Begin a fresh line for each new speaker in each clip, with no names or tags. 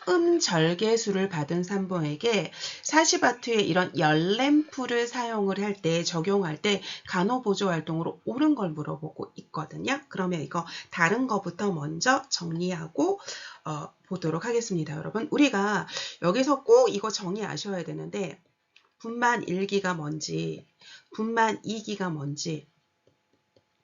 회음절개수를 받은 산모에게 40W의 이런 열램프를 사용을 할 때, 적용할 때 간호보조활동으로 옳은 걸 물어보고 있거든요. 그러면 이거 다른 거부터 먼저 정리하고 보도록 하겠습니다. 여러분, 우리가 여기서 꼭 이거 정의하셔야 되는데, 분만 1기가 뭔지, 분만 2기가 뭔지,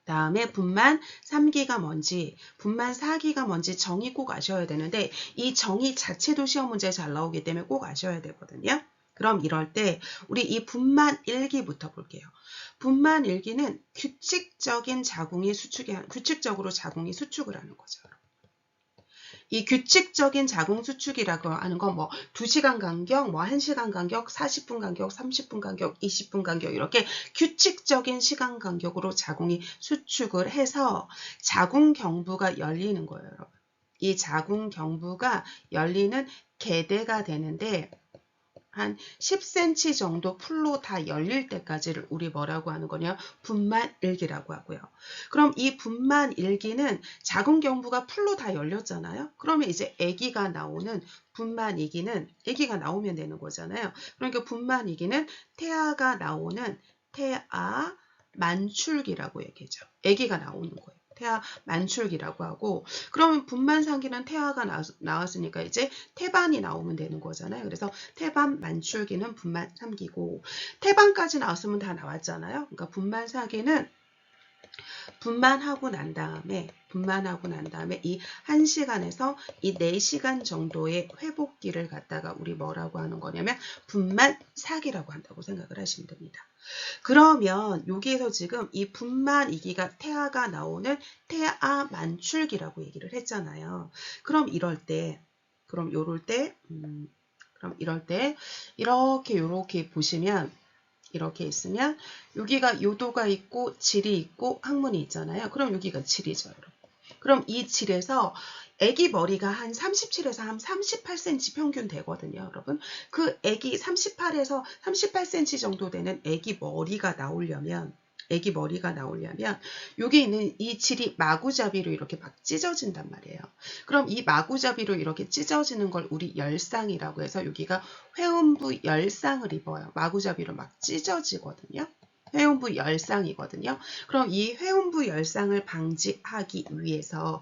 다음에 분만 3기가 뭔지, 분만 4기가 뭔지 정의 꼭 아셔야 되는데, 이 정의 자체도 시험 문제에 잘 나오기 때문에 꼭 아셔야 되거든요. 그럼 이럴 때 우리 이 분만 1기부터 볼게요. 분만 1기는 규칙적으로 자궁이 수축을 하는 거죠. 이 규칙적인 자궁 수축이라고 하는 건 뭐 2시간 간격, 뭐 1시간 간격, 40분 간격, 30분 간격, 20분 간격 이렇게 규칙적인 시간 간격으로 자궁이 수축을 해서 자궁 경부가 열리는 거예요, 여러분. 이 자궁 경부가 열리는 계대가 되는데 한 10cm 정도 풀로 다 열릴 때까지를 우리 뭐라고 하는 거냐? 분만 1기라고 하고요. 그럼 이 분만 1기는 자궁 경부가 풀로 다 열렸잖아요. 그러면 이제 아기가 나오는 분만 2기는 아기가 나오면 되는 거잖아요. 그러니까 분만 2기는 태아가 나오는 태아 만출기라고 얘기하죠. 아기가 나오는 거예요. 태아 만출기라고 하고, 그러면 분만 3기는 태아가 나왔으니까 이제 태반이 나오면 되는 거잖아요. 그래서 태반 만출기는 분만 3기고, 태반까지 나왔으면 다 나왔잖아요. 그러니까 분만 4기는 분만하고 난 다음에 이 1시간에서 이 4시간 정도의 회복기를 갖다가 우리 뭐라고 하는 거냐면 분만 4기라고 한다고 생각을 하시면 됩니다. 그러면 여기에서 지금 이 분만 2기가 태아가 나오는 태아 만출기라고 얘기를 했잖아요. 그럼 이럴 때 이렇게 보시면, 이렇게 있으면 여기가 요도가 있고 질이 있고 항문이 있잖아요. 그럼 여기가 질이죠, 여러분. 그럼 이 질에서 아기 머리가 한 37에서 한 38cm 평균 되거든요, 여러분. 그 아기 38에서 38cm 정도 되는 아기 머리가 나오려면 여기 있는 이 질이 마구잡이로 이렇게 막 찢어진단 말이에요. 그럼 이 마구잡이로 이렇게 찢어지는 걸 우리 열상이라고 해서 여기가 회음부 열상을 입어요. 마구잡이로 막 찢어지거든요. 회음부 열상이거든요. 그럼 이 회음부 열상을 방지하기 위해서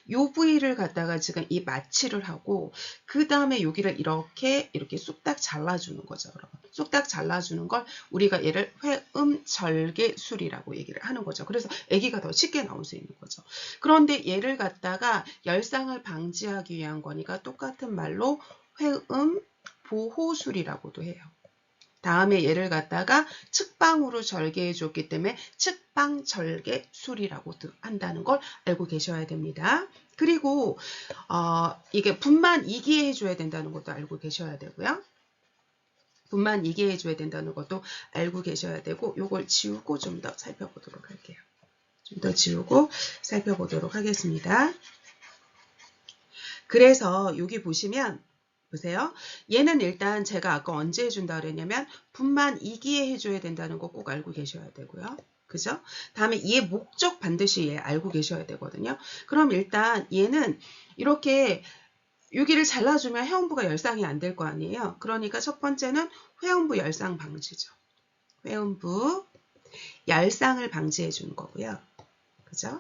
이 부위를 갖다가 지금 이 마취를 하고, 그 다음에 여기를 이렇게 쑥딱 잘라주는 거죠, 여러분. 쑥딱 잘라주는 걸 우리가 얘를 회음절개술이라고 얘기를 하는 거죠. 그래서 아기가 더 쉽게 나올 수 있는 거죠. 그런데 얘를 갖다가 열상을 방지하기 위한 거니까 똑같은 말로 회음보호술이라고도 해요. 다음에 얘를 갖다가 측방으로 절개해 줬기 때문에 측방절개술이라고 한다는 걸 알고 계셔야 됩니다. 그리고 이게 분만 2기에 해줘야 된다는 것도 알고 계셔야 되고요. 분만 2기에 해줘야 된다는 것도 알고 계셔야 되고, 요걸 지우고 좀 더 살펴보도록 할게요. 좀 더 지우고 살펴보도록 하겠습니다. 그래서 여기 보시면 보세요. 얘는 일단 제가 아까 언제 해준다 그랬냐면 분만 2기에 해줘야 된다는 거 꼭 알고 계셔야 되고요. 그죠? 다음에 얘 목적 반드시 알고 계셔야 되거든요. 그럼 일단 얘는 이렇게 여기를 잘라주면 회음부가 열상이 안 될 거 아니에요. 그러니까 첫 번째는 회음부 열상 방지죠. 회음부 열상을 방지해 주는 거고요. 그죠?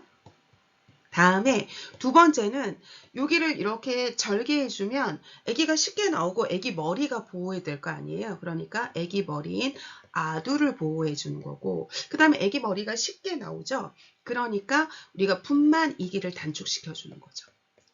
다음에 두 번째는 여기를 이렇게 절개해주면 아기가 쉽게 나오고 아기 머리가 보호해야 될 거 아니에요. 그러니까 아기 머리인 아두를 보호해 주는 거고, 그 다음에 아기 머리가 쉽게 나오죠. 그러니까 우리가 분만 2기를 단축시켜 주는 거죠.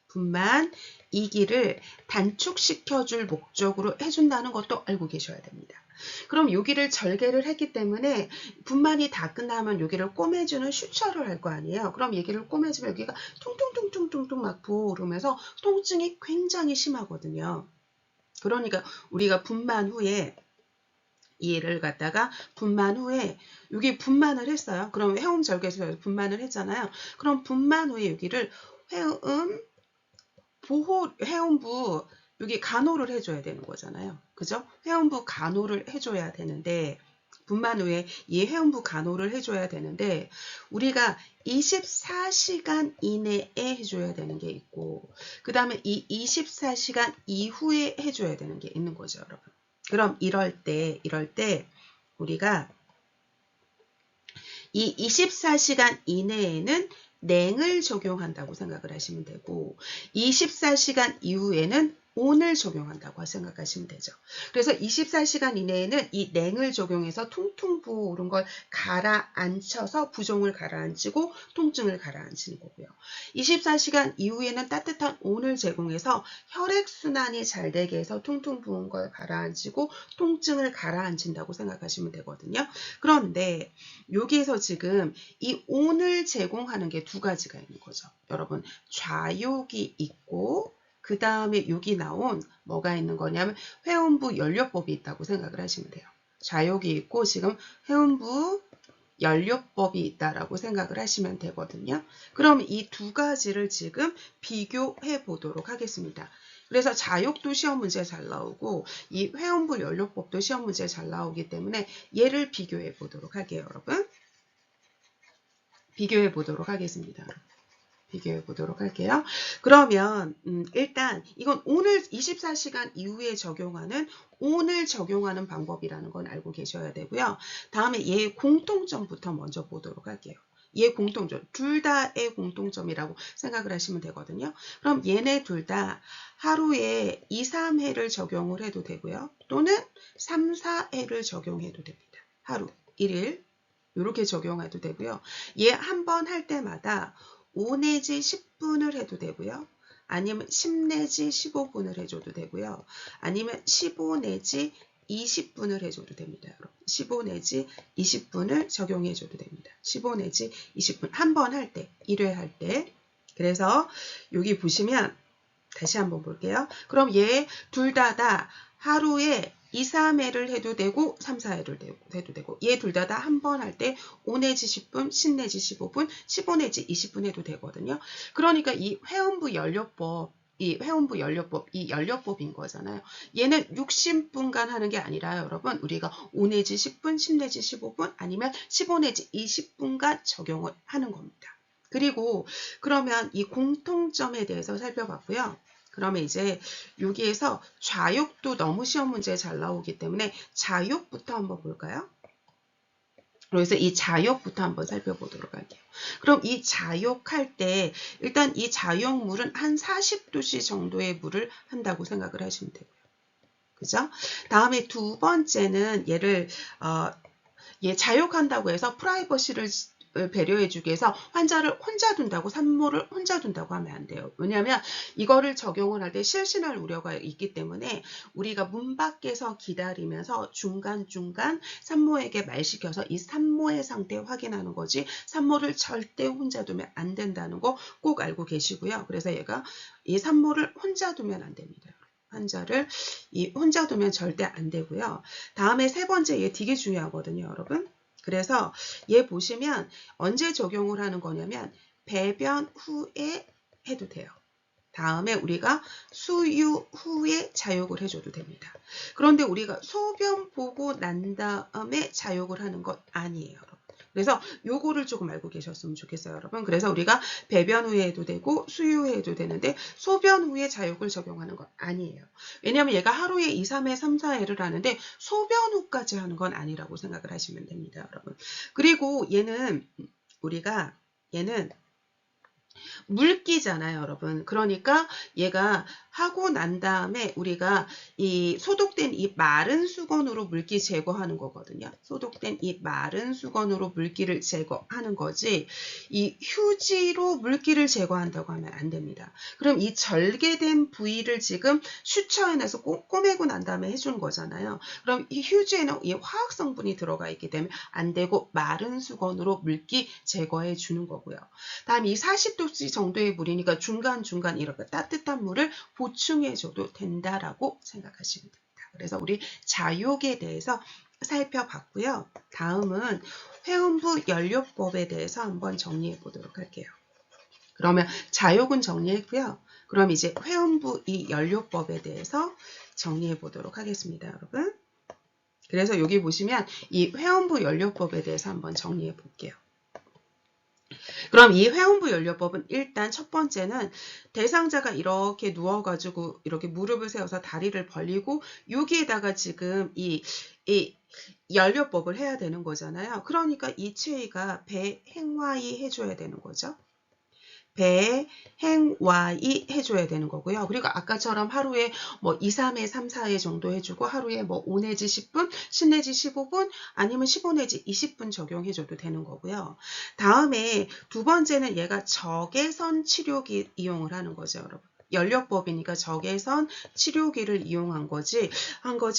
분만 2기를 단축시켜 줄 목적으로 해준다는 것도 알고 계셔야 됩니다. 그럼 여기를 절개를 했기 때문에 분만이 다 끝나면 여기를 꼬매주는 슈처를 할 거 아니에요. 그럼 여기를 꼬매주면 여기가 퉁퉁퉁퉁퉁퉁 막 부어오르면서 통증이 굉장히 심하거든요. 그러니까 우리가 분만 후에 얘를 갖다가 분만 후에 여기 분만을 했어요. 그럼 회음절개에서 분만을 했잖아요. 그럼 분만 후에 여기를 회음부 여기 간호를 해줘야 되는 거잖아요. 그죠? 회음부 간호를 해줘야 되는데 분만 후에 이 회음부 간호를 해줘야 되는데 우리가 24시간 이내에 해줘야 되는 게 있고 그 다음에 이 24시간 이후에 해줘야 되는 게 있는 거죠, 여러분. 그럼 이럴 때 우리가 이 24시간 이내에는 냉을 적용한다고 생각을 하시면 되고 24시간 이후에는 온을 적용한다고 생각하시면 되죠. 그래서 24시간 이내에는 이 냉을 적용해서 퉁퉁 부어오른 걸 가라앉혀서 부종을 가라앉히고 통증을 가라앉히는 거고요. 24시간 이후에는 따뜻한 온을 제공해서 혈액순환이 잘 되게 해서 퉁퉁 부은 걸 가라앉히고 통증을 가라앉힌다고 생각하시면 되거든요. 그런데 여기에서 지금 이 온을 제공하는 게 두 가지가 있는 거죠. 여러분, 좌욕이 있고 그 다음에 여기 나온 뭐가 있는 거냐면 회음부 연료법이 있다고 생각을 하시면 돼요. 좌욕이 있고 지금 회음부 연료법이 있다라고 생각을 하시면 되거든요. 그럼 이 두 가지를 지금 비교해 보도록 하겠습니다. 그래서 좌욕도 시험 문제 잘 나오고 이 회음부 연료법도 시험 문제 잘 나오기 때문에 얘를 비교해 보도록 할게요, 여러분. 비교해 보도록 하겠습니다. 비교해 보도록 할게요. 그러면 일단 이건 오늘 24시간 이후에 적용하는 오늘 적용하는 방법이라는 건 알고 계셔야 되고요. 다음에 얘 공통점부터 먼저 보도록 할게요. 얘 공통점, 둘 다의 공통점이라고 생각을 하시면 되거든요. 그럼 얘네 둘 다 하루에 2, 3회를 적용을 해도 되고요. 또는 3, 4회를 적용해도 됩니다. 하루, 1일 이렇게 적용해도 되고요. 얘 한 번 할 때마다 5 내지 10분을 해도 되고요. 아니면 10 내지 15분을 해줘도 되고요. 아니면 15 내지 20분을 해줘도 됩니다. 여러분. 15 내지 20분을 적용해줘도 됩니다. 15 내지 20분. 한 번 할 때, 1회 할 때. 그래서 여기 보시면 다시 한번 볼게요. 그럼 얘 둘 다 하루에 2, 3회를 해도 되고 3, 4회를 해도 되고 얘 둘 다 한 번 할 때 5 내지 10분, 10 내지 15분, 15 내지 20분 해도 되거든요. 그러니까 이 회음부 연료법, 이 연료법인 거잖아요. 얘는 60분간 하는 게 아니라 여러분 우리가 5 내지 10분, 10 내지 15분 아니면 15 내지 20분간 적용을 하는 겁니다. 그리고 그러면 이 공통점에 대해서 살펴봤고요. 그러면 이제 여기에서 좌욕도 너무 시험 문제에 잘 나오기 때문에 좌욕부터 한번 볼까요? 그래서 이 좌욕부터 한번 살펴보도록 할게요. 그럼 이 좌욕할 때 일단 이 좌욕물은 한 40도씨 정도의 물을 한다고 생각을 하시면 되고요. 그죠? 다음에 두 번째는 얘를 얘 좌욕한다고 해서 프라이버시를 배려해주기 위해서 환자를 혼자 둔다고 산모를 혼자 둔다고 하면 안 돼요. 왜냐하면 이거를 적용을 할 때 실신할 우려가 있기 때문에 우리가 문 밖에서 기다리면서 중간중간 산모에게 말 시켜서 이 산모의 상태 확인하는 거지 산모를 절대 혼자 두면 안 된다는 거 꼭 알고 계시고요. 그래서 얘가 이 산모를 혼자 두면 안 됩니다. 환자를 혼자 두면 절대 안 되고요. 다음에 세 번째 얘 되게 중요하거든요, 여러분. 그래서 얘 보시면 언제 적용을 하는 거냐면 배변 후에 해도 돼요. 다음에 우리가 수유 후에 자욕을 해줘도 됩니다. 그런데 우리가 소변 보고 난 다음에 자욕을 하는 것 아니에요, 여러분. 그래서 요거를 조금 알고 계셨으면 좋겠어요, 여러분. 그래서 우리가 배변 후에 해도 되고 수유 후에 해도 되는데 소변 후에 자욕을 적용하는 것 아니에요. 왜냐하면 얘가 하루에 2, 3회, 3, 4회를 하는데 소변 후까지 하는 건 아니라고 생각을 하시면 됩니다, 여러분. 그리고 얘는 물기잖아요, 여러분. 그러니까 얘가 하고 난 다음에 우리가 이 소독된 이 마른 수건으로 물기 제거하는 거거든요. 소독된 이 마른 수건으로 물기를 제거하는 거지 이 휴지로 물기를 제거한다고 하면 안 됩니다. 그럼 이 절개된 부위를 지금 슈처해내서 꼬매고 난 다음에 해주는 거잖아요. 그럼 이 휴지에는 이 화학 성분이 들어가 있기 때문에 안 되고 마른 수건으로 물기 제거해 주는 거고요. 다음 이 40도씨 정도의 물이니까 중간중간 이렇게 따뜻한 물을 보충해줘도 된다라고 생각하시면 됩니다. 그래서 우리 자욕에 대해서 살펴봤고요. 다음은 회음부 연료법에 대해서 한번 정리해 보도록 할게요. 그러면 자욕은 정리했고요. 그럼 이제 회음부 이 연료법에 대해서 정리해 보도록 하겠습니다, 여러분. 그래서 여기 보시면 이 회원부 연료법에 대해서 한번 정리해 볼게요. 그럼 이 회원부 연료법은 일단 첫 번째는 대상자가 이렇게 누워가지고 이렇게 무릎을 세워서 다리를 벌리고 여기에다가 지금 이 연료법을 해야 되는 거잖아요. 그러니까 이 체위가 배행와이 해줘야 되는 거죠. 배행와이 해줘야 되는 거고요. 그리고 아까처럼 하루에 뭐 2, 3회, 3, 4회 정도 해주고 하루에 뭐 5 내지 10분, 10 내지 15분, 아니면 15 내지 20분 적용해줘도 되는 거고요. 다음에 두 번째는 얘가 적외선 치료기 이용을 하는 거죠, 여러분. 연료법이니까 적외선 치료기를 이용한 거지,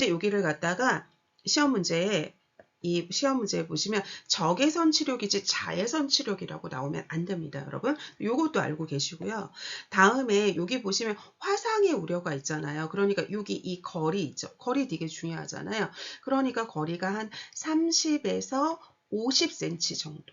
여기를 갖다가 시험 문제에 이 시험 문제에 보시면 적외선 치료기지 자외선 치료기라고 나오면 안 됩니다, 여러분. 요것도 알고 계시고요. 다음에 여기 보시면 화상의 우려가 있잖아요. 그러니까 여기 이 거리 있죠. 거리 되게 중요하잖아요. 그러니까 거리가 한 30에서 50cm 정도.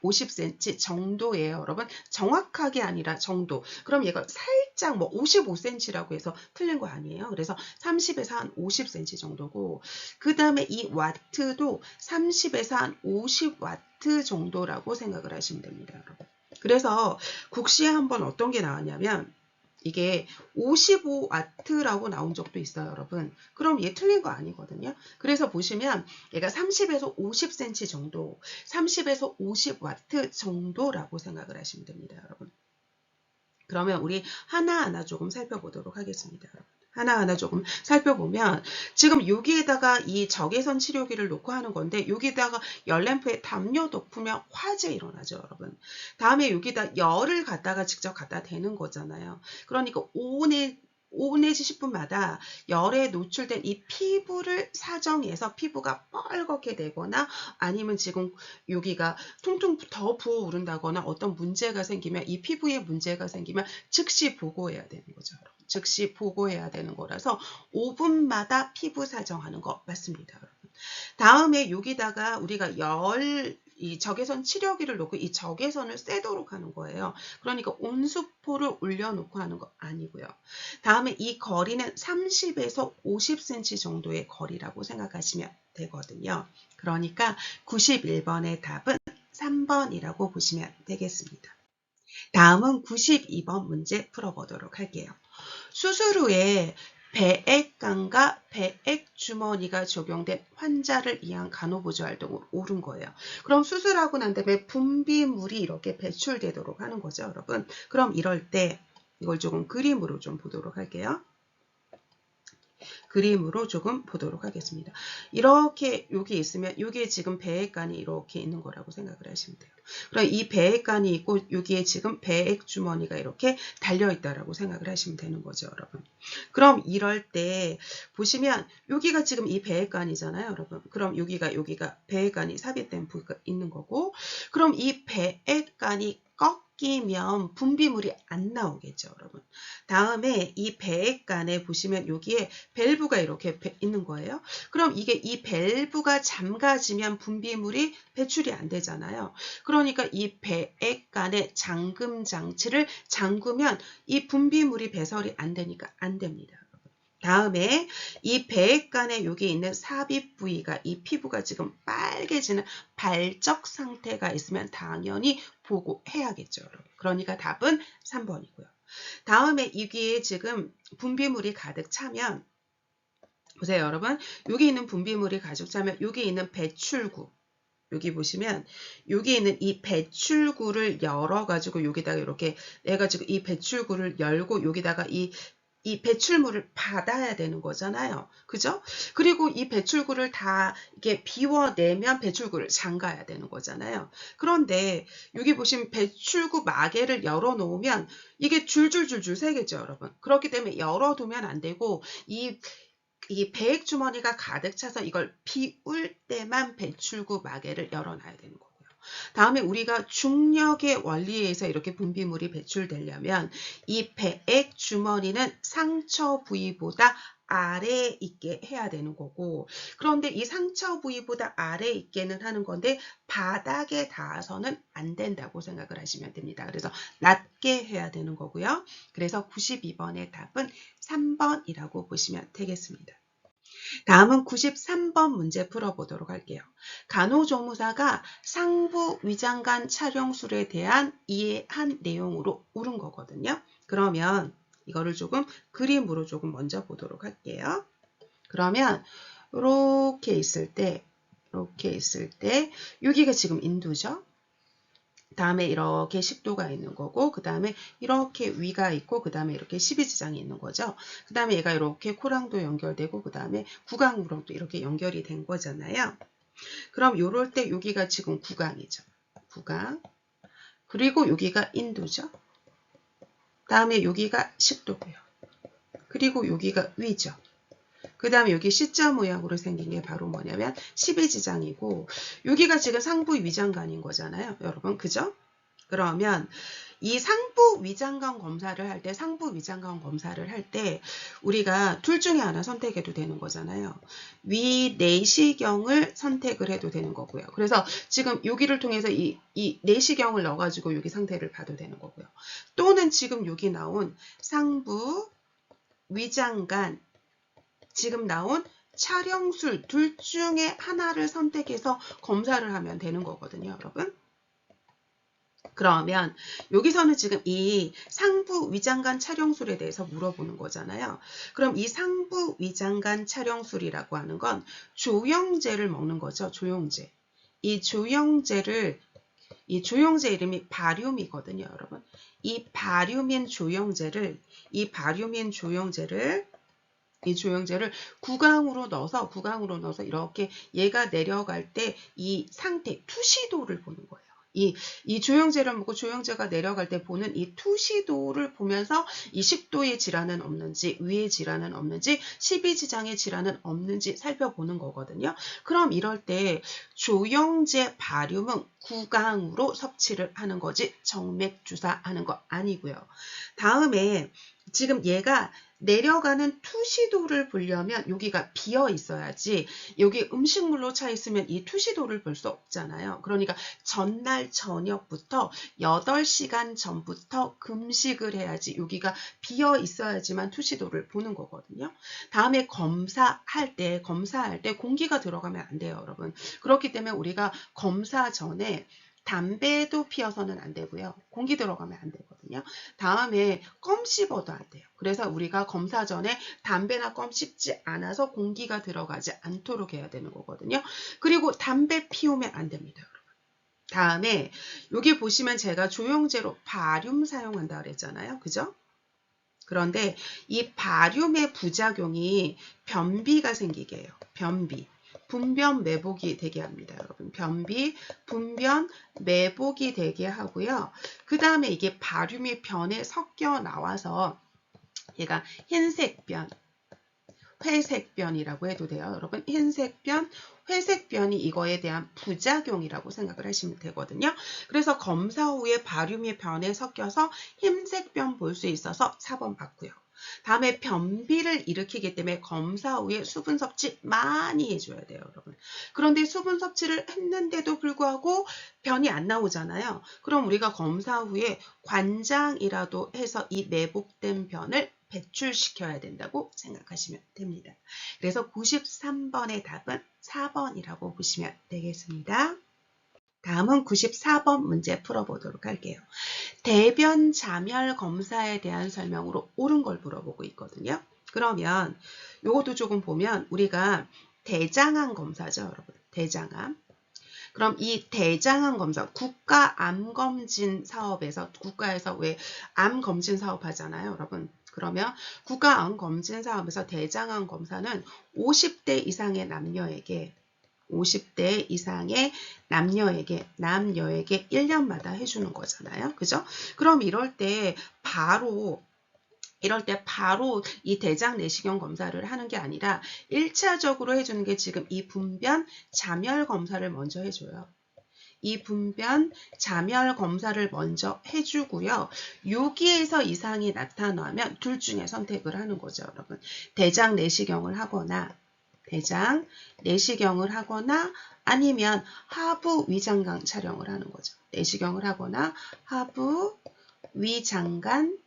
50cm 정도예요, 여러분. 정확하게 아니라 정도. 그럼 얘가 살짝 뭐 55cm라고 해서 틀린 거 아니에요. 그래서 30에서 한 50cm 정도고, 그 다음에 이 와트도 30에서 한 50와트 정도라고 생각을 하시면 됩니다, 여러분. 그래서 국시에 한번 어떤 게 나왔냐면 이게 55와트라고 나온 적도 있어요, 여러분. 그럼 얘 틀린 거 아니거든요. 그래서 보시면 얘가 30에서 50cm 정도, 30에서 50와트 정도라고 생각을 하시면 됩니다, 여러분. 그러면 우리 하나하나 조금 살펴보도록 하겠습니다, 여러분. 하나하나 조금 살펴보면 지금 여기에다가 이 적외선 치료기를 놓고 하는 건데 여기다가 열램프에 담요 덮으면 화재 일어나죠, 여러분. 다음에 여기다 열을 갖다가 직접 갖다 대는 거잖아요. 그러니까 5 내지 10분마다 열에 노출된 이 피부를 사정해서 피부가 뻘겋게 되거나 아니면 지금 여기가 퉁퉁 더 부어오른다거나 어떤 문제가 생기면 이 피부에 문제가 생기면 즉시 보고해야 되는 거죠, 여러분. 즉시 보고해야 되는 거라서 5분마다 피부 사정하는 거 맞습니다, 여러분. 다음에 여기다가 우리가 이 적외선 치료기를 놓고 이 적외선을 쐬도록 하는 거예요. 그러니까 온수포를 올려놓고 하는 거 아니고요. 다음에 이 거리는 30에서 50cm 정도의 거리라고 생각하시면 되거든요. 그러니까 91번의 답은 3번이라고 보시면 되겠습니다. 다음은 92번 문제 풀어보도록 할게요. 수술 후에 배액관과 배액주머니가 적용된 환자를 위한 간호보조활동으로 옳은 거예요. 그럼 수술하고 난 다음에 분비물이 이렇게 배출되도록 하는 거죠, 여러분. 그럼 이럴 때 이걸 조금 그림으로 좀 보도록 할게요. 그림으로 조금 보도록 하겠습니다. 이렇게 여기 있으면 여기에 지금 배액관이 이렇게 있는 거라고 생각을 하시면 돼요. 그럼 이 배액관이 있고 여기에 지금 배액 주머니가 이렇게 달려있다라고 생각을 하시면 되는 거죠, 여러분. 그럼 이럴 때 보시면 여기가 지금 이 배액관이잖아요, 여러분. 그럼 여기가 배액관이 삽입된 부위가 있는 거고, 그럼 이 배액관이 꺾이면 분비물이 안 나오겠죠, 여러분. 다음에 이 배액관에 보시면 여기에 밸브가 이렇게 있는 거예요. 그럼 이게 이 밸브가 잠가지면 분비물이 배출이 안 되잖아요. 그러니까 이 배액관의 잠금 장치를 잠그면 이 분비물이 배설이 안 되니까 안 됩니다. 다음에 이 배액관에 여기 있는 삽입 부위가 이 피부가 지금 빨개지는 발적 상태가 있으면 당연히 보고해야겠죠, 여러분. 그러니까 답은 3번이고요. 다음에 여기에 지금 분비물이 가득 차면 보세요, 여러분. 여기 있는 분비물이 가득 차면 여기 있는 배출구, 여기 보시면 여기 있는 이 배출구를 열어가지고 여기다가 이렇게 해가지고 이 배출구를 열고 여기다가 이 배출물을 받아야 되는 거잖아요. 그죠? 그리고 이 배출구를 다 이렇게 비워내면 배출구를 잠가야 되는 거잖아요. 그런데 여기 보시면 배출구 마개를 열어놓으면 이게 줄줄줄줄 새겠죠, 여러분. 그렇기 때문에 열어두면 안 되고 이 배액 주머니가 가득 차서 이걸 비울 때만 배출구 마개를 열어놔야 되는 거고요. 다음에 우리가 중력의 원리에 의해서 이렇게 분비물이 배출되려면 이 배액 주머니는 상처 부위보다 아래에 있게 해야 되는 거고, 그런데 이 상처 부위보다 아래에 있게는 하는 건데 바닥에 닿아서는 안 된다고 생각을 하시면 됩니다. 그래서 낮게 해야 되는 거고요. 그래서 92번의 답은 3번이라고 보시면 되겠습니다. 다음은 93번 문제 풀어보도록 할게요. 간호조무사가 상부 위장관 촬영술에 대한 이해한 내용으로 옳은 거거든요. 그러면 이거를 조금 그림으로 조금 먼저 보도록 할게요. 그러면 이렇게 있을 때 여기가 지금 인두죠. 다음에 이렇게 식도가 있는 거고, 그 다음에 이렇게 위가 있고, 그 다음에 이렇게 십이지장이 있는 거죠. 그 다음에 얘가 이렇게 코랑도 연결되고, 그 다음에 구강으로도 이렇게 연결이 된 거잖아요. 그럼 요럴 때 여기가 지금 구강이죠. 구강. 그리고 여기가 인두죠. 다음에 여기가 식도고요. 그리고 여기가 위죠. 그 다음에 여기 C자 모양으로 생긴 게 바로 뭐냐면 십이지장이고, 여기가 지금 상부 위장관인 거잖아요. 여러분, 그죠? 그러면 이 상부 위장관 검사를 할 때 우리가 둘 중에 하나 선택해도 되는 거잖아요. 위 내시경을 선택을 해도 되는 거고요. 그래서 지금 여기를 통해서 이 내시경을 넣어가지고 여기 상태를 봐도 되는 거고요. 또는 지금 여기 나온 상부 위장관 지금 나온 촬영술 둘 중에 하나를 선택해서 검사를 하면 되는 거거든요, 여러분. 그러면 여기서는 지금 이 상부 위장관 촬영술에 대해서 물어보는 거잖아요. 그럼 이 상부 위장관 촬영술이라고 하는 건 조영제를 먹는 거죠. 조영제. 이 조영제 이름이 바륨이거든요, 여러분. 이 바륨인 조영제를 구강으로 넣어서 이렇게 얘가 내려갈 때 이 상태 투시도를 보는 거예요. 이 조영제를 먹고 조영제가 내려갈 때 보는 이 투시도를 보면서 이 식도의 질환은 없는지, 위의 질환은 없는지, 십이지장의 질환은 없는지 살펴보는 거거든요. 그럼 이럴 때 조영제 바륨은 구강으로 섭취를 하는 거지 정맥 주사하는 거 아니고요. 다음에 지금 얘가 내려가는 투시도를 보려면 여기가 비어 있어야지, 여기 음식물로 차 있으면 이 투시도를 볼 수 없잖아요. 그러니까 전날 저녁부터 8시간 전부터 금식을 해야지 여기가 비어 있어야지만 투시도를 보는 거거든요. 다음에 검사할 때 공기가 들어가면 안 돼요, 여러분. 그렇기 때문에 우리가 검사 전에 담배도 피워서는 안 되고요. 공기 들어가면 안 되거든요. 다음에 껌 씹어도 안 돼요. 그래서 우리가 검사 전에 담배나 껌 씹지 않아서 공기가 들어가지 않도록 해야 되는 거거든요. 그리고 담배 피우면 안 됩니다, 여러분. 다음에 여기 보시면 제가 조영제로 바륨 사용한다 그랬잖아요. 그죠? 그런데 이 바륨의 부작용이 변비가 생기게 해요. 분변 매복이 되게 합니다, 여러분. 분변 매복이 되게 하고요. 그 다음에 이게 바륨이 변에 섞여 나와서 얘가 흰색변, 회색변이라고 해도 돼요, 여러분. 흰색변, 회색변이 이거에 대한 부작용이라고 생각을 하시면 되거든요. 그래서 검사 후에 바륨이 변에 섞여서 흰색변 볼 수 있어서 4번 받고요. 다음에 변비를 일으키기 때문에 검사 후에 수분 섭취 많이 해줘야 돼요, 여러분. 그런데 수분 섭취를 했는데도 불구하고 변이 안 나오잖아요. 그럼 우리가 검사 후에 관장이라도 해서 이 매복된 변을 배출시켜야 된다고 생각하시면 됩니다. 그래서 93번의 답은 4번이라고 보시면 되겠습니다. 다음은 94번 문제 풀어보도록 할게요. 대변 자멸 검사에 대한 설명으로 옳은 걸 물어보고 있거든요. 그러면 이것도 조금 보면 우리가 대장암 검사죠, 여러분. 대장암. 그럼 이 대장암 검사, 국가암검진 사업에서, 국가에서 왜 암검진 사업 하잖아요, 여러분. 그러면 국가암검진 사업에서 대장암 검사는 50대 이상의 남녀에게 1년마다 해주는 거잖아요. 그죠? 그럼 이럴 때 바로 이 대장 내시경 검사를 하는 게 아니라 1차적으로 해주는 게 지금 이 분변 자멸 검사를 먼저 해줘요. 이 분변 자멸 검사를 먼저 해주고요. 여기에서 이상이 나타나면 둘 중에 선택을 하는 거죠, 여러분. 대장 내시경을 하거나 아니면 하부 위장관 촬영을 하는 거죠. 내시경을 하거나 하부 위장관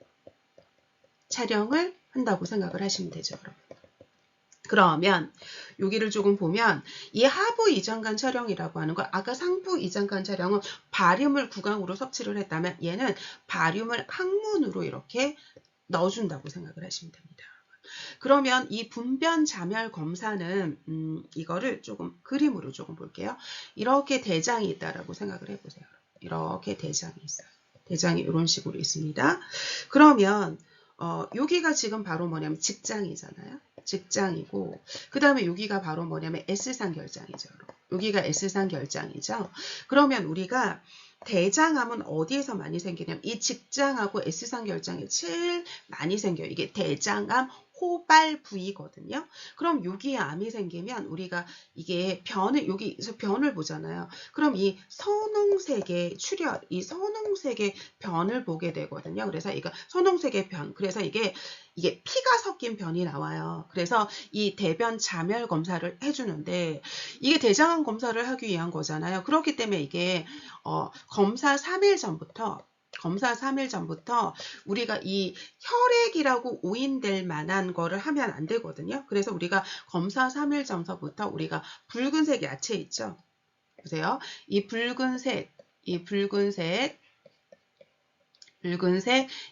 촬영을 한다고 생각을 하시면 되죠, 여러분. 그러면 여기를 조금 보면 이 하부 이장간 촬영이라고 하는 거, 아까 상부 이장간 촬영은 바륨을 구강으로 섭취를 했다면 얘는 바륨을 항문으로 이렇게 넣어준다고 생각을 하시면 됩니다. 그러면 이 분변 자멸 검사는 이거를 조금 그림으로 조금 볼게요. 이렇게 대장이 있다라고 생각을 해보세요. 이렇게 대장이 있어요. 대장이 이런 식으로 있습니다. 그러면 여기가 지금 바로 뭐냐면 직장이잖아요. 직장이고 그 다음에 여기가 바로 뭐냐면 S상 결장이죠. 여기가 S상 결장이죠. 그러면 우리가 대장암은 어디에서 많이 생기냐면 이 직장하고 S상 결장이 제일 많이 생겨요. 이게 대장암 호발 부위거든요. 그럼 여기에 암이 생기면 우리가 이게 변을 여기서 변을 보잖아요. 그럼 이 선홍색의 출혈, 이 선홍색의 변을 보게 되거든요. 그래서 이거 선홍색의 변, 그래서 이게 피가 섞인 변이 나와요. 그래서 이 대변 자멸 검사를 해주는데 이게 대장암 검사를 하기 위한 거잖아요. 그렇기 때문에 이게 검사 3일 전부터 우리가 이 혈액이라고 오인될 만한 거를 하면 안 되거든요. 그래서 우리가 검사 3일 전부터 우리가 붉은색 야채 있죠. 보세요. 이 붉은색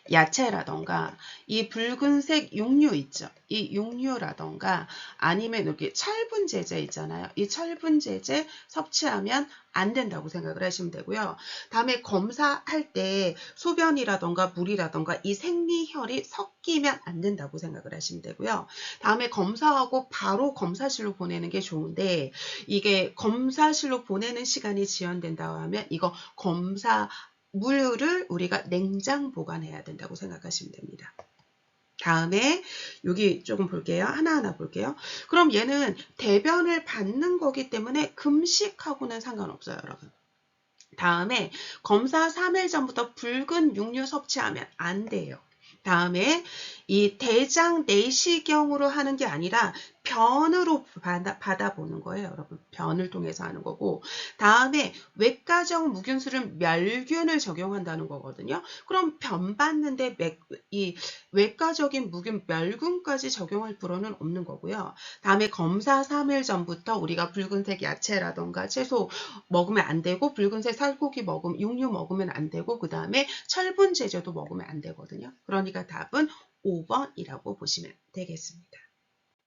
야채라던가 이 붉은색 육류 있죠. 이 육류라던가 아니면 여기 철분 제제 있잖아요. 이 철분 제제 섭취하면 안 된다고 생각을 하시면 되고요. 다음에 검사할 때 소변이라던가 물이라던가 이 생리혈이 섞이면 안 된다고 생각을 하시면 되고요. 다음에 검사하고 바로 검사실로 보내는 게 좋은데 이게 검사실로 보내는 시간이 지연된다고 하면 이거 검사 물을 우리가 냉장 보관해야 된다고 생각하시면 됩니다. 다음에 여기 조금 볼게요. 하나하나 볼게요. 그럼 얘는 대변을 받는 거기 때문에 금식하고는 상관없어요, 여러분. 다음에 검사 3일 전부터 붉은 육류 섭취하면 안 돼요. 다음에 이 대장 내시경으로 하는 게 아니라 변으로 받아보는 거예요, 여러분. 변을 통해서 하는 거고. 다음에 외과적 무균술은 멸균을 적용한다는 거거든요. 그럼 변 받는데 이 외과적인 무균 멸균까지 적용할 필요는 없는 거고요. 다음에 검사 3일 전부터 우리가 붉은색 야채라던가 채소 먹으면 안 되고 붉은색 살코기 육류 먹으면 안 되고 그 다음에 철분 제제도 먹으면 안 되거든요. 그러니까 답은 5번이라고 보시면 되겠습니다.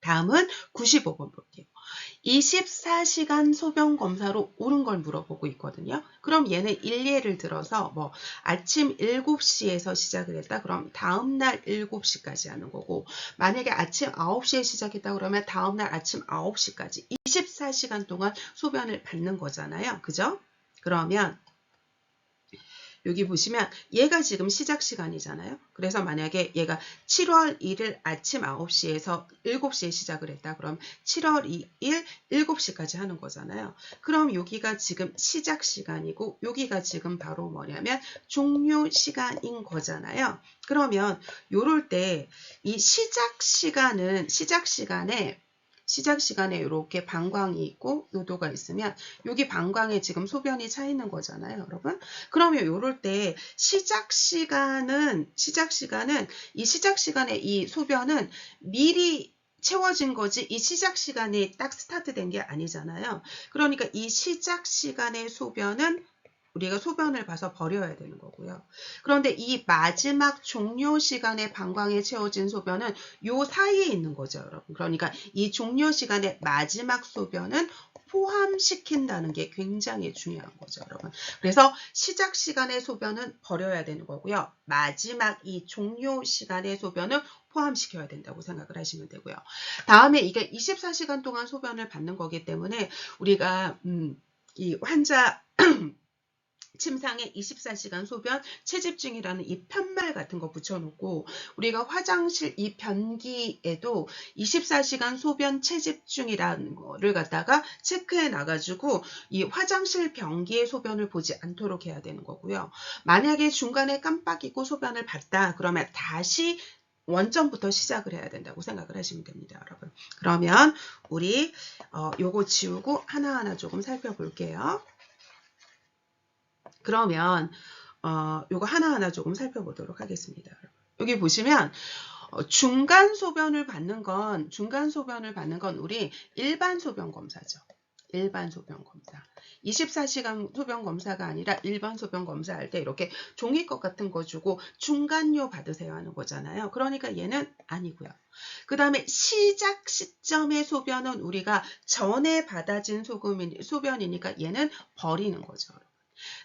다음은 95번 볼게요. 24시간 소변 검사로 옳은 걸 물어보고 있거든요. 그럼 얘는 일례를 들어서 뭐 아침 7시에서 시작을 했다. 그럼 다음날 7시까지 하는 거고 만약에 아침 9시에 시작했다 그러면 다음날 아침 9시까지 24시간 동안 소변을 받는 거잖아요. 그죠? 그러면 여기 보시면 얘가 지금 시작 시간이잖아요. 그래서 만약에 얘가 7월 1일 아침 9시에서 7시에 시작을 했다. 그럼 7월 2일 7시까지 하는 거잖아요. 그럼 여기가 지금 시작 시간이고 여기가 지금 바로 뭐냐면 종료 시간인 거잖아요. 그러면 요럴 때 이 시작 시간에 이렇게 방광이 있고 요도가 있으면 여기 방광에 지금 소변이 차 있는 거잖아요, 여러분. 그러면 요럴 때 시작 시간에 이 소변은 미리 채워진 거지 이 시작 시간에 딱 스타트된 게 아니잖아요. 그러니까 이 시작 시간의 소변은 우리가 소변을 봐서 버려야 되는 거고요. 그런데 이 마지막 종료 시간에 방광에 채워진 소변은 요 사이에 있는 거죠, 여러분. 그러니까 이 종료 시간에 마지막 소변은 포함시킨다는 게 굉장히 중요한 거죠, 여러분. 그래서 시작 시간의 소변은 버려야 되는 거고요. 마지막 이 종료 시간의 소변은 포함시켜야 된다고 생각을 하시면 되고요. 다음에 이게 24시간 동안 소변을 받는 거기 때문에 우리가 이 환자 침상에 24시간 소변 채집중이라는 이 편말 같은 거 붙여놓고 우리가 화장실 이 변기에도 24시간 소변 채집중이라는 거를 갖다가 체크해 놔가지고 이 화장실 변기의 소변을 보지 않도록 해야 되는 거고요. 만약에 중간에 깜빡이고 소변을 봤다 그러면 다시 원점부터 시작을 해야 된다고 생각을 하시면 됩니다, 여러분. 그러면 우리 요거 지우고 하나하나 조금 살펴볼게요. 그러면 요거 하나하나 조금 살펴보도록 하겠습니다. 여기 보시면 중간 소변을 받는 건 우리 일반 소변 검사죠. 일반 소변 검사. 24시간 소변 검사가 아니라 일반 소변 검사할 때 이렇게 종이컵 같은 거 주고 중간료 받으세요 하는 거잖아요. 그러니까 얘는 아니고요. 그 다음에 시작 시점의 소변은 우리가 전에 받아진 소변이니까 얘는 버리는 거죠.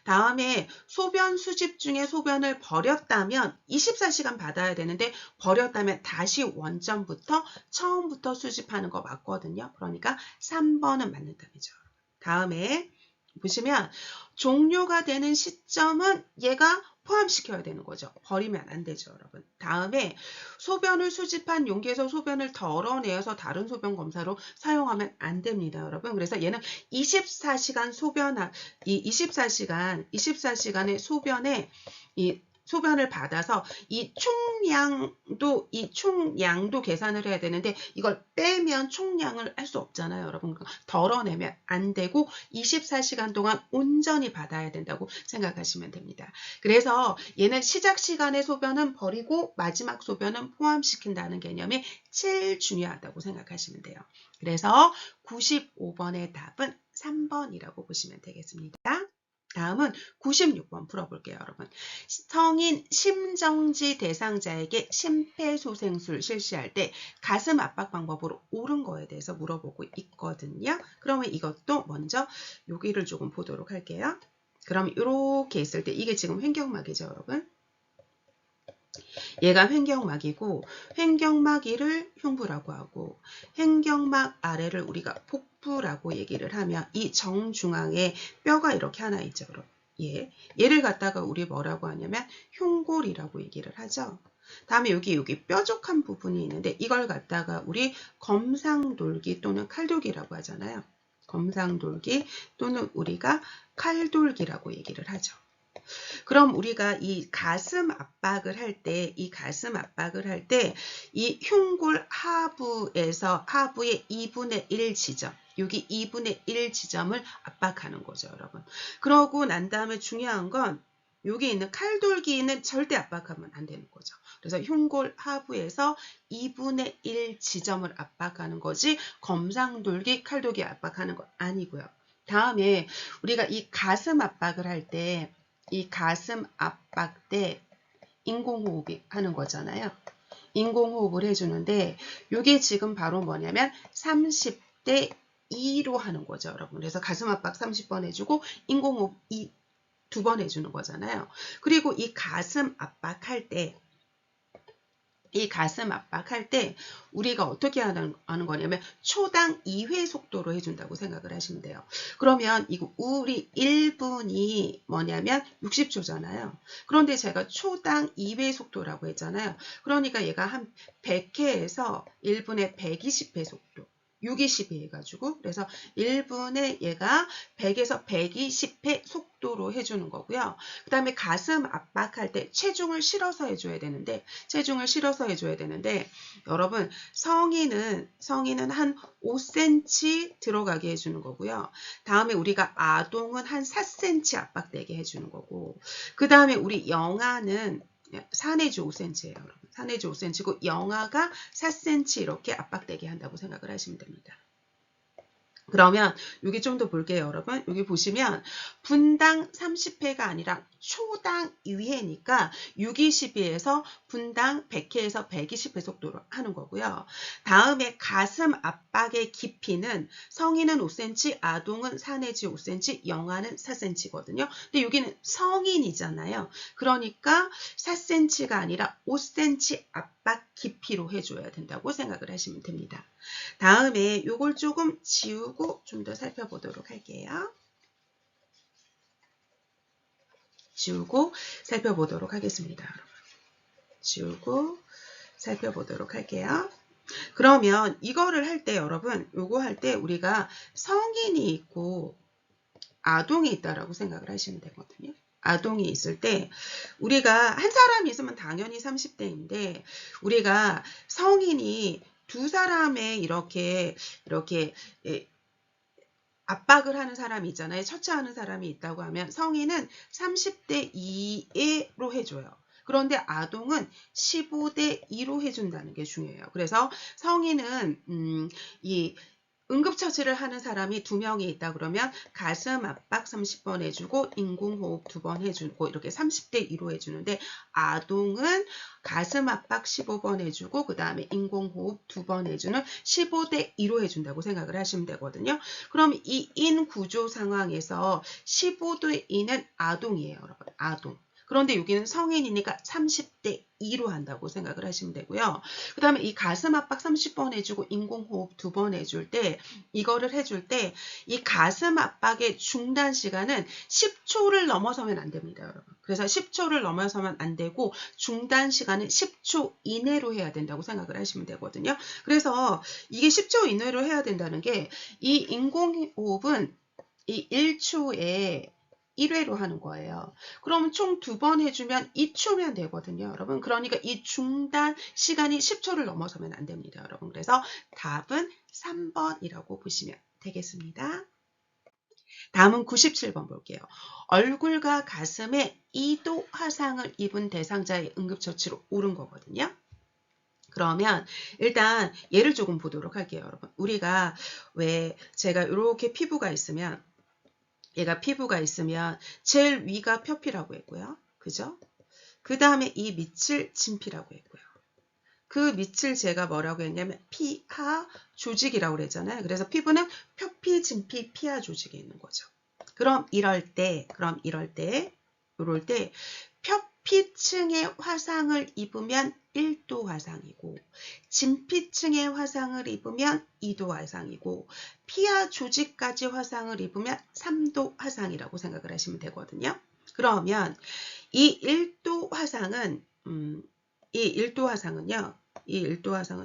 다음에 소변 수집 중에 소변을 버렸다면 24시간 받아야 되는데 버렸다면 다시 원점부터 처음부터 수집하는 거 맞거든요. 그러니까 3번은 맞는 답이죠. 다음에 보시면 종료가 되는 시점은 얘가 포함시켜야 되는 거죠. 버리면 안 되죠, 여러분. 다음에 소변을 수집한 용기에서 소변을 덜어내어서 다른 소변 검사로 사용하면 안 됩니다, 여러분. 그래서 얘는 24시간 이 24시간의 소변을 받아서 이 총량도 계산을 해야 되는데 이걸 빼면 총량을 할 수 없잖아요, 여러분. 덜어내면 안 되고 24시간 동안 온전히 받아야 된다고 생각하시면 됩니다. 그래서 얘는 시작 시간의 소변은 버리고 마지막 소변은 포함시킨다는 개념이 제일 중요하다고 생각하시면 돼요. 그래서 95번의 답은 3번이라고 보시면 되겠습니다. 다음은 96번 풀어볼게요, 여러분. 성인 심정지 대상자에게 심폐소생술 실시할 때 가슴 압박 방법으로 옳은 거에 대해서 물어보고 있거든요. 그러면 이것도 먼저 여기를 조금 보도록 할게요. 그럼 이렇게 있을 때 이게 지금 횡격막이죠, 여러분. 얘가 횡격막이고 횡격막 위를 흉부라고 하고 횡격막 아래를 우리가 복부라고 얘기를 하면 이 정중앙에 뼈가 이렇게 하나 있죠. 얘를 갖다가 우리 뭐라고 하냐면 흉골이라고 얘기를 하죠. 다음에 여기 뾰족한 부분이 있는데 이걸 갖다가 우리 검상돌기 또는 칼돌기라고 하잖아요. 검상돌기 또는 우리가 칼돌기라고 얘기를 하죠. 그럼 우리가 이 가슴 압박을 할 때, 이 흉골 하부의 2분의 1 지점, 여기 2분의 1 지점을 압박하는 거죠, 여러분. 그러고 난 다음에 중요한 건 여기 있는 칼돌기는 절대 압박하면 안 되는 거죠. 그래서 흉골 하부에서 2분의 1 지점을 압박하는 거지 검상돌기, 칼돌기 압박하는 거 아니고요. 다음에 우리가 이 가슴 압박을 할 때 이 가슴 압박 때 인공호흡이 하는 거잖아요. 인공호흡을 해주는데 이게 지금 바로 뭐냐면 30대 2로 하는 거죠, 여러분. 그래서 가슴 압박 30번 해주고 인공호흡 2번 해주는 거잖아요. 그리고 이 가슴 압박할 때 우리가 어떻게 하는 거냐면 초당 2회 속도로 해준다고 생각을 하시면 돼요. 그러면 이거 우리 1분이 뭐냐면 60초잖아요. 그런데 제가 초당 2회 속도라고 했잖아요. 그러니까 얘가 한 100회에서 1분에 120회 속도. 620회 해가지고 그래서 1분에 얘가 100에서 120회 속도로 해주는 거고요. 그 다음에 가슴 압박할 때 체중을 실어서 해줘야 되는데 여러분 성인은 한 5cm 들어가게 해주는 거고요. 다음에 우리가 아동은 한 4cm 압박되게 해주는 거고 그 다음에 우리 영아는 4 내지 5cm예요. 여러분. 4 내지 5cm고 영아가 4cm 이렇게 압박되게 한다고 생각을 하시면 됩니다. 그러면 여기 좀 더 볼게요, 여러분. 여기 보시면 분당 30회가 아니라 초당 2회니까 620회에서 분당 100회에서 120회 속도로 하는 거고요. 다음에 가슴 압박의 깊이는 성인은 5cm, 아동은 4 내지 5cm, 영아는 4cm거든요. 근데 여기는 성인이잖아요. 그러니까 4cm가 아니라 5cm 압박 깊이로 해줘야 된다고 생각을 하시면 됩니다. 다음에 이걸 조금 지우고 좀 더 살펴보도록 할게요. 지우고 살펴보도록 하겠습니다. 지우고 살펴보도록 할게요. 그러면 이거를 할 때 여러분 요거 할 때 우리가 성인이 있고 아동이 있다라고 생각을 하시면 되거든요. 아동이 있을 때 우리가 한 사람이 있으면 당연히 30대인데 우리가 성인이 두 사람의 이렇게 압박을 하는 사람이 있잖아요. 처치하는 사람이 있다고 하면 성인은 30대 2로 해줘요. 그런데 아동은 15대 2로 해준다는 게 중요해요. 그래서 성인은 이 응급처치를 하는 사람이 2명이 있다 그러면 가슴 압박 30번 해주고 인공호흡 2번 해주고 이렇게 30대 2로 해주는데 아동은 가슴 압박 15번 해주고 그 다음에 인공호흡 2번 해주는 15대 2로 해준다고 생각을 하시면 되거든요. 그럼 이 인구조 상황에서 15대 2는 아동이에요. 여러분. 아동. 그런데 여기는 성인이니까 30대 2로 한다고 생각을 하시면 되고요. 그 다음에 이 가슴 압박 30번 해주고 인공호흡 2번 해줄 때 이거를 해줄 때 이 가슴 압박의 중단 시간은 10초를 넘어서면 안 됩니다. 여러분. 그래서 10초를 넘어서면 안 되고 중단 시간은 10초 이내로 해야 된다고 생각을 하시면 되거든요. 그래서 이게 10초 이내로 해야 된다는 게 이 인공호흡은 이 1초에 1회로 하는 거예요. 그러면 총 2번 해주면 2초면 되거든요, 여러분. 그러니까 이 중단 시간이 10초를 넘어서면 안 됩니다, 여러분. 그래서 답은 3번이라고 보시면 되겠습니다. 다음은 97번 볼게요. 얼굴과 가슴에 2도 화상을 입은 대상자의 응급처치로 옳은 거거든요. 그러면 일단 예를 조금 보도록 할게요, 여러분. 우리가 왜 제가 이렇게 피부가 있으면 얘가 피부가 있으면 제일 위가 표피라고 했고요. 그죠? 그 다음에 이 밑을 진피라고 했고요. 그 밑을 제가 뭐라고 했냐면 피하 조직이라고 그랬잖아요. 그래서 피부는 표피, 진피, 피하 조직이 있는 거죠. 그럼 이럴 때 표피층의 화상을 입으면 1도 화상이고 진피층의 화상을 입으면 2도 화상이고 피하 조직까지 화상을 입으면 3도 화상이라고 생각을 하시면 되거든요. 그러면 이 1도 화상은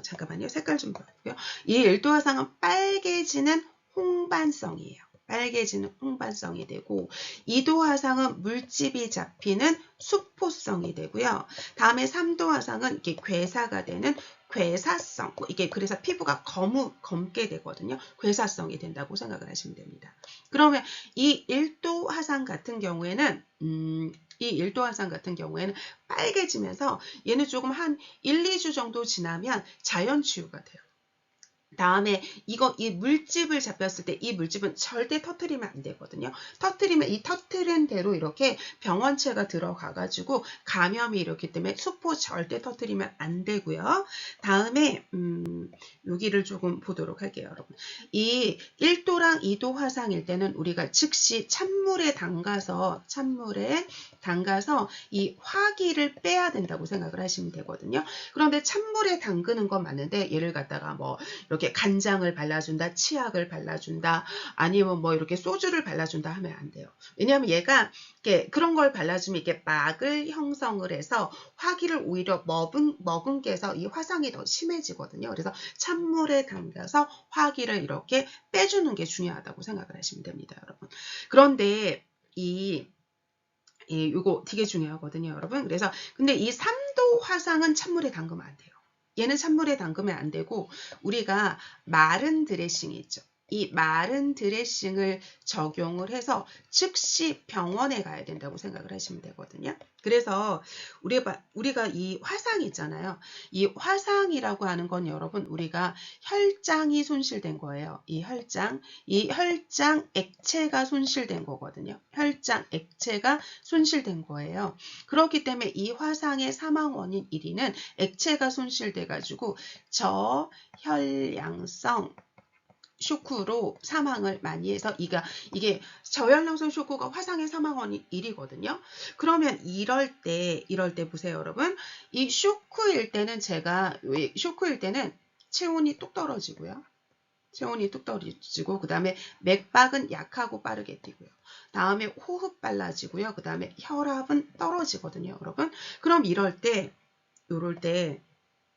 잠깐만요. 색깔 좀 보고요. 이 1도 화상은 빨개지는 홍반성이에요. 빨개지는 홍반성이 되고 2도 화상은 물집이 잡히는 수포성이 되고요. 다음에 3도 화상은 이게 괴사가 되는 괴사성. 이게 그래서 피부가 검게 되거든요. 괴사성이 된다고 생각을 하시면 됩니다. 그러면 이 1도 화상 같은 경우에는 이 1도 화상 같은 경우에는 빨개지면서 얘는 조금 한 1, 2주 정도 지나면 자연 치유가 돼요. 다음에 이 물집을 잡혔을 때 이 물집은 절대 터트리면 안 되거든요. 터트리면 이 터트린 대로 이렇게 병원체가 들어가가지고 감염이 이렇기 때문에 수포 절대 터트리면 안 되고요. 다음에 여기를 조금 보도록 할게요, 여러분. 이 1도랑 2도 화상일 때는 우리가 즉시 찬물에 담가서 이 화기를 빼야 된다고 생각을 하시면 되거든요. 그런데 찬물에 담그는 건 맞는데 얘를 갖다가 뭐 이렇게 간장을 발라준다, 치약을 발라준다, 아니면 뭐 이렇게 소주를 발라준다 하면 안 돼요. 왜냐하면 얘가 이렇게 그런 걸 발라주면 이게 막을 형성을 해서 화기를 오히려 머금게 해서 이 화상이 더 심해지거든요. 그래서 찬물에 담가서 화기를 이렇게 빼주는 게 중요하다고 생각을 하시면 됩니다, 여러분. 그런데 이거 되게 중요하거든요, 여러분. 그래서 근데 이 3도 화상은 찬물에 담그면 안 돼요. 얘는 찬물에 담그면 안 되고 우리가 마른 드레싱이 있죠. 이 마른 드레싱을 적용을 해서 즉시 병원에 가야 된다고 생각을 하시면 되거든요. 그래서 우리가 이 화상 있잖아요. 이 화상이라고 하는 건 여러분 우리가 혈장이 손실된 거예요. 이 혈장 액체가 손실된 거거든요. 혈장 액체가 손실된 거예요. 그렇기 때문에 이 화상의 사망 원인 1위는 액체가 손실돼 가지고 저혈량성 쇼크로 사망을 많이 해서 이게 저혈량성 쇼크가 화상의 사망 원인 1위거든요. 그러면 이럴 때 보세요, 여러분. 이 쇼크일 때는 체온이 뚝 떨어지고요. 그 다음에 맥박은 약하고 빠르게 뛰고요. 다음에 호흡 빨라지고요. 그 다음에 혈압은 떨어지거든요, 여러분. 그럼 이럴 때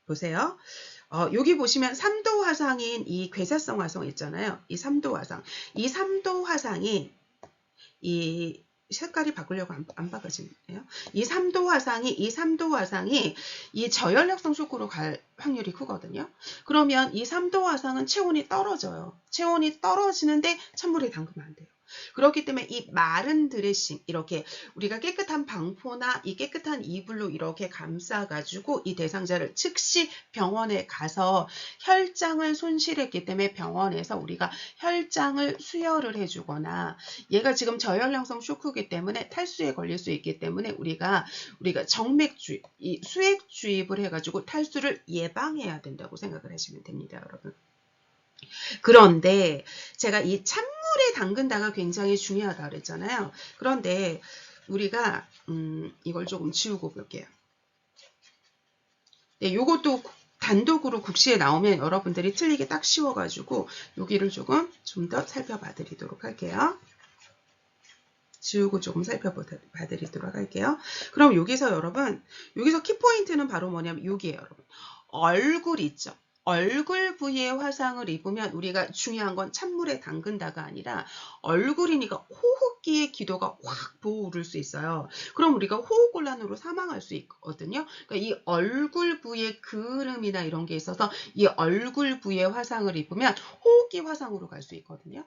보세요. 여기 보시면 3도 화상인 이 괴사성 화상 있잖아요. 이 3도 화상이 이 색깔이 바꾸려고 안 바꿔지네요. 이 3도 화상이 이 저혈량성 쇼크로 갈 확률이 크거든요. 그러면 이 3도 화상은 체온이 떨어져요. 체온이 떨어지는데 찬물에 담그면 안 돼요. 그렇기 때문에 이 마른 드레싱, 이렇게 우리가 깨끗한 방포나 이 깨끗한 이불로 이렇게 감싸가지고 이 대상자를 즉시 병원에 가서 혈장을 손실했기 때문에 병원에서 우리가 혈장을 수혈을 해주거나, 얘가 지금 저혈량성 쇼크이기 때문에 탈수에 걸릴 수 있기 때문에 우리가 정맥 주입, 이 수액 주입을 해가지고 탈수를 예방해야 된다고 생각을 하시면 됩니다, 여러분. 그런데 제가 이 찬물에 담근다가 굉장히 중요하다 그랬잖아요. 그런데 우리가 이걸 조금 지우고 볼게요. 네, 요것도 단독으로 국시에 나오면 여러분들이 틀리기 딱 쉬워가지고 여기를 좀 더 살펴봐 드리도록 할게요. 지우고 조금 살펴봐 드리도록 할게요. 그럼 여기서 여러분, 여기서 키포인트는 바로 뭐냐면 여기에요, 여러분. 얼굴 있죠. 얼굴 부위에 화상을 입으면 우리가 중요한 건 찬물에 담근다가 아니라 얼굴이니까 호흡기의 기도가 확 부어오를 수 있어요. 그럼 우리가 호흡곤란으로 사망할 수 있거든요. 그러니까 이 얼굴 부위에 그름이나 이런 게 있어서 이 얼굴 부위에 화상을 입으면 호흡기 화상으로 갈 수 있거든요.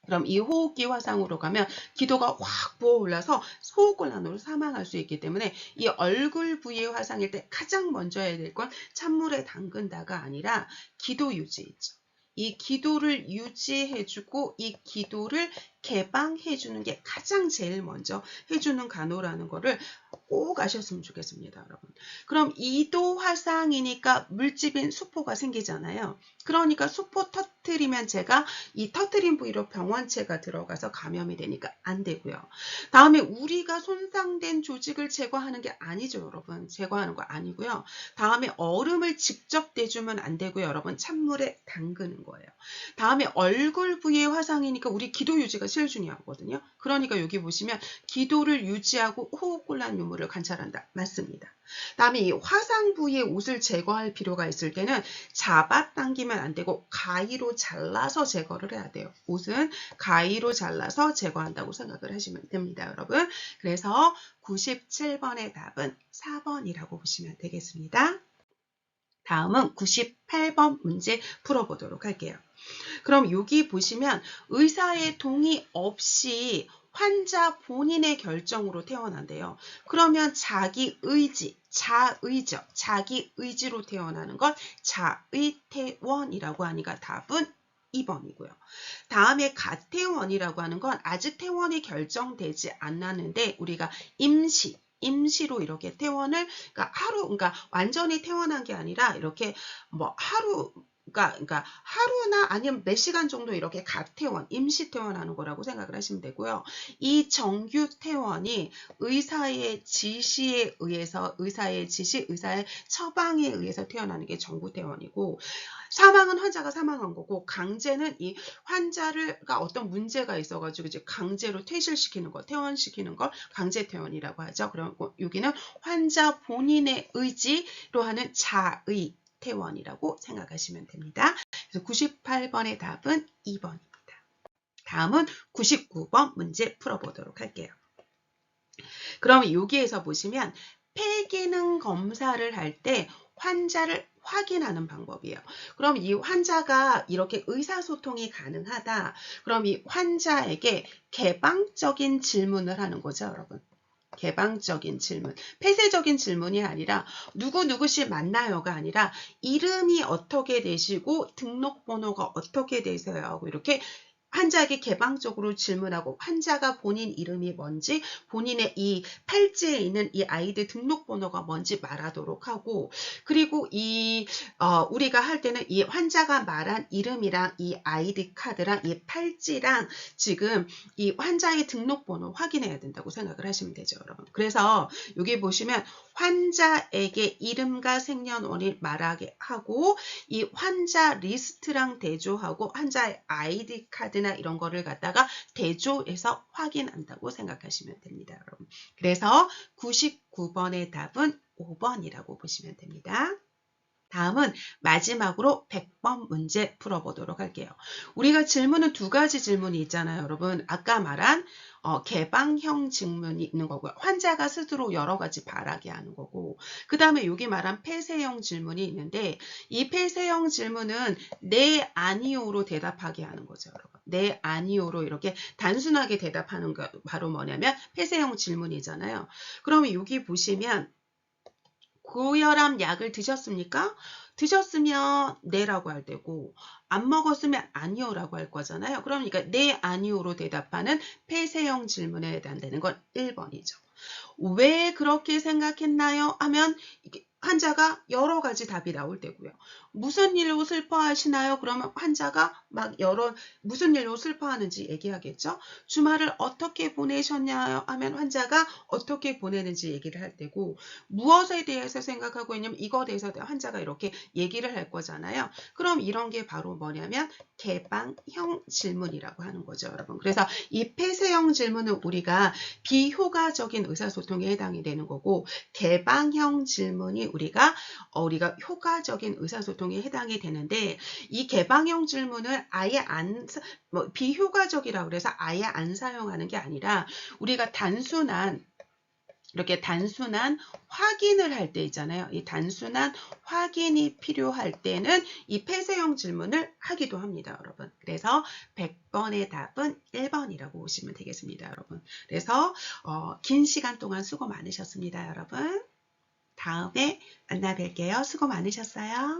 그럼 이 호흡기 화상으로 가면 기도가 확 부어올라서 호흡곤란으로 사망할 수 있기 때문에 이 얼굴 부위의 화상일 때 가장 먼저 해야 될 건 찬물에 담근다가 아니라 기도 유지 있죠. 이 기도를 유지해주고 이 기도를 개방해주는 게 가장 제일 먼저 해주는 간호라는 거를 꼭 아셨으면 좋겠습니다, 여러분. 그럼 이도 화상이니까 물집인 수포가 생기잖아요. 그러니까 수포 터트리면 제가 이 터트린 부위로 병원체가 들어가서 감염이 되니까 안 되고요. 다음에 우리가 손상된 조직을 제거하는 게 아니죠, 여러분. 제거하는 거 아니고요. 다음에 얼음을 직접 대주면 안 되고요, 여러분. 찬물에 담그는 거예요. 다음에 얼굴 부위의 화상이니까 우리 기도 유지가 제일 중요하거든요. 그러니까 여기 보시면 기도를 유지하고 호흡곤란 유무를 관찰한다. 맞습니다. 다음에 이 화상 부위의 옷을 제거할 필요가 있을 때는 잡아당기면 안 되고 가위로 잘라서 제거를 해야 돼요. 옷은 가위로 잘라서 제거한다고 생각을 하시면 됩니다, 여러분. 그래서 97번의 답은 4번이라고 보시면 되겠습니다. 다음은 98번 문제 풀어보도록 할게요. 그럼 여기 보시면 의사의 동의 없이 환자 본인의 결정으로 태어난대요. 그러면 자기 의지, 자의죠. 자기 의지로 태어나는 건 자의퇴원이라고 하니까 답은 2번이고요. 다음에 가퇴원이라고 하는 건 아직 퇴원이 결정되지 않았는데 우리가 임시로 이렇게 퇴원을, 그러니까 완전히 퇴원한 게 아니라 이렇게 뭐 그러니까 하루나 아니면 몇 시간 정도 이렇게 가퇴원, 임시 퇴원하는 거라고 생각을 하시면 되고요. 이 정규 퇴원이 의사의 지시에 의해서, 의사의 처방에 의해서 퇴원하는 게 정규 퇴원이고, 사망은 환자가 사망한 거고, 강제는 이 환자가 어떤 문제가 있어가지고 이제 강제로 퇴실시키는 거, 퇴원시키는 걸 강제 퇴원이라고 하죠. 그럼 여기는 환자 본인의 의지로 하는 자의 퇴원이라고 생각하시면 됩니다. 그래서 98번의 답은 2번입니다. 다음은 99번 문제 풀어보도록 할게요. 그럼 여기에서 보시면 폐기능 검사를 할 때 환자를 확인하는 방법이에요. 그럼 이 환자가 이렇게 의사소통이 가능하다. 그럼 이 환자에게 개방적인 질문을 하는 거죠, 여러분. 개방적인 질문, 폐쇄적인 질문이 아니라 누구씨 만나요가 아니라 이름이 어떻게 되시고 등록번호가 어떻게 되세요 하고 이렇게 환자에게 개방적으로 질문하고 환자가 본인 이름이 뭔지, 본인의 이 팔찌에 있는 이 아이들 등록번호가 뭔지 말하도록 하고, 그리고 우리가 할 때는 이 환자가 말한 이름이랑 이 아이디 카드랑 이 팔찌랑 지금 이 환자의 등록번호 확인해야 된다고 생각을 하시면 되죠, 여러분. 그래서 여기 보시면 환자에게 이름과 생년월일 말하게 하고 이 환자 리스트랑 대조하고 환자의 아이디 카드나 이런 거를 갖다가 대조해서 확인한다고 생각하시면 됩니다, 여러분. 그래서 99번의 답은 5번이라고 보시면 됩니다. 다음은 마지막으로 100번 문제 풀어보도록 할게요. 우리가 질문은 두 가지 질문이 있잖아요, 여러분. 아까 말한 개방형 질문이 있는 거고요. 환자가 스스로 여러 가지 말하게 하는 거고, 그 다음에 여기 말한 폐쇄형 질문이 있는데, 이 폐쇄형 질문은 네, 아니요로 대답하게 하는 거죠, 여러분. 네, 아니요로 이렇게 단순하게 대답하는 거 바로 뭐냐면 폐쇄형 질문이잖아요. 그러면 여기 보시면 고혈압 약을 드셨습니까? 드셨으면 네라고 할 때고 안 먹었으면 아니요라고 할 거잖아요. 그러니까 네, 아니요로 대답하는 폐쇄형 질문에 해당되는 건 1번이죠. 왜 그렇게 생각했나요? 하면 환자가 여러 가지 답이 나올 때고요. 무슨 일로 슬퍼하시나요? 그러면 환자가 막 무슨 일로 슬퍼하는지 얘기하겠죠. 주말을 어떻게 보내셨냐요? 하면 환자가 어떻게 보내는지 얘기를 할 때고, 무엇에 대해서 생각하고 있냐면 이거에 대해서 환자가 이렇게 얘기를 할 거잖아요. 그럼 이런 게 바로 뭐냐면 개방형 질문이라고 하는 거죠, 여러분. 그래서 이 폐쇄형 질문은 우리가 비효과적인 의사소통에 해당이 되는 거고, 개방형 질문이 우리가 효과적인 의사소통에 해당이 되는데, 이 개방형 질문을 아예 비효과적이라고 그래서 아예 안 사용하는 게 아니라 우리가 이렇게 단순한 확인을 할 때 있잖아요. 이 단순한 확인이 필요할 때는 이 폐쇄형 질문을 하기도 합니다, 여러분. 그래서 100번의 답은 1번이라고 보시면 되겠습니다, 여러분. 그래서 긴 시간 동안 수고 많으셨습니다, 여러분. 다음에 만나 뵐게요. 수고 많으셨어요.